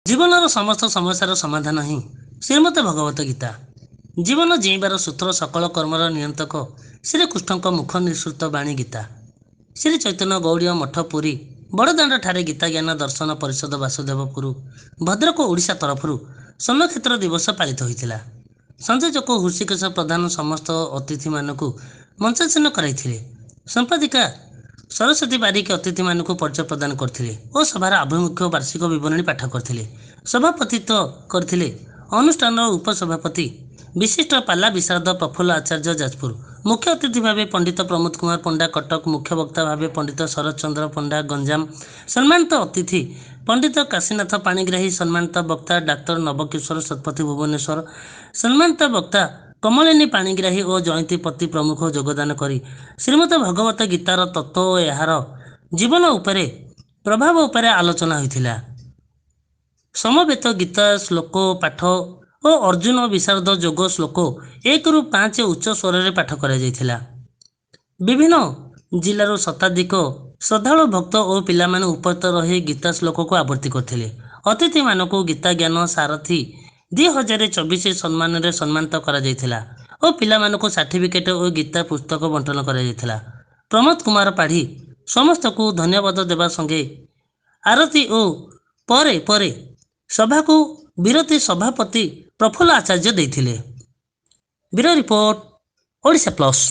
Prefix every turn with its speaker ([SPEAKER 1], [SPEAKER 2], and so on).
[SPEAKER 1] ଜୀବନର ସମସ୍ତ ସମସ୍ୟାର ସମାଧାନ ହିଁ ଶ୍ରୀମଦ ଭଗବତ ଗୀତା। ଜୀବନ ଜୀଇବାର ସୂତ୍ର ସକଳ କର୍ମର ନିୟନ୍ତକ ଶ୍ରୀକୃଷ୍ଣଙ୍କ ମୁଖ ନିଃସୃତ ବାଣୀ ଗୀତା। ଶ୍ରୀ ଚୈତନ୍ୟ ଗୌଡ଼ୀୟ ମଠ ପୁରୀ ବଡ଼ଦାଣ୍ଡଠାରେ ଗୀତା ଜ୍ଞାନ ଦର୍ଶନ ପରିଷଦ ବାସୁଦେବପୁର ଭଦ୍ରକ ଓଡ଼ିଶା ତରଫରୁ ସ୍ୱର୍ଣ୍ଣକ୍ଷେତ୍ର ଦିବସ ପାଳିତ ହୋଇଥିଲା। ସଂଯୋଜକ ହୃଷିକେଶ ପ୍ରଧାନ ସମସ୍ତ ଅତିଥିମାନଙ୍କୁ ମଞ୍ଚାସୀନ କରାଇଥିଲେ। ସମ୍ପାଦିକା ସରସ୍ୱତୀ ବାରିକ ଅତିଥିମାନଙ୍କୁ ପରିଚୟ ପ୍ରଦାନ କରିଥିଲେ ଓ ସଭାର ଆଭିମୁଖ୍ୟ ବାର୍ଷିକ ବିବରଣୀ ପାଠ କରିଥିଲେ। ସଭାପତିତ୍ୱ କରିଥିଲେ ଅନୁଷ୍ଠାନର ଉପସଭାପତି ବିଶିଷ୍ଟ ପାଲା ବିଶାରଦ ପ୍ରଫୁଲ୍ଲ ଆଚାର୍ଯ୍ୟ ଯାଜପୁର। ମୁଖ୍ୟ ଅତିଥି ଭାବେ ପଣ୍ଡିତ ପ୍ରମୋଦ କୁମାର ପଣ୍ଡା କଟକ, ମୁଖ୍ୟ ବକ୍ତା ଭାବେ ପଣ୍ଡିତ ଶରତ ଚନ୍ଦ୍ର ପଣ୍ଡା ଗଞ୍ଜାମ, ସମ୍ମାନିତ ଅତିଥି ପଣ୍ଡିତ କାଶୀନାଥ ପାଣିଗ୍ରାହୀ, ସମ୍ମାନିତ ବକ୍ତା ଡାକ୍ତର ନବକିଶୋର ଶତପଥୀ ଭୁବନେଶ୍ୱର, ସମ୍ମାନିତ ବକ୍ତା କମଳିନୀ ପାଣିଗ୍ରାହୀ ଓ ଜୟନ୍ତୀ ପତି ପ୍ରମୁଖ ଯୋଗଦାନ କରି ଶ୍ରୀମଦ ଭଗବତ ଗୀତାର ତତ୍ତ୍ୱ ଓ ଏହାର ଜୀବନ ଉପରେ ପ୍ରଭାବ ଉପରେ ଆଲୋଚନା ହୋଇଥିଲା। ସମବେତ ଗୀତା ଶ୍ଲୋକ ପାଠ ଓ ଅର୍ଜୁନ ବିଶାରଦ ଯୋଗ ଶ୍ଲୋକ 1ରୁ 5 ଉଚ୍ଚ ସ୍ୱରରେ ପାଠ କରାଯାଇଥିଲା। ବିଭିନ୍ନ ଜିଲ୍ଲାରୁ ଶତାଧିକ ଶ୍ରଦ୍ଧାଳୁ ଭକ୍ତ ଓ ପିଲାମାନେ ଉପସ୍ଥିତ ରହି ଗୀତା ଶ୍ଲୋକକୁ ଆବୃତ୍ତି କରିଥିଲେ। ଅତିଥିମାନଙ୍କୁ ଗୀତା ଜ୍ଞାନ ସାରଥୀ 2024 ସମ୍ମାନରେ ସମ୍ମାନିତ କରାଯାଇଥିଲା ଓ ପିଲାମାନଙ୍କୁ ସାର୍ଟିଫିକେଟ ଓ ଗୀତା ପୁସ୍ତକ ବଣ୍ଟନ କରାଯାଇଥିଲା। ପ୍ରମୋଦ କୁମାର ପାଢ଼ୀ ସମସ୍ତଙ୍କୁ ଧନ୍ୟବାଦ ଦେବା ସଙ୍ଗେ ଆରତୀ ଓ ପରେ ସଭାକୁ ବିରତି ସଭାପତି ପ୍ରଫୁଲ୍ଲ ଆଚାର୍ଯ୍ୟ ଦେଇଥିଲେ। Bureau report Odisha plus.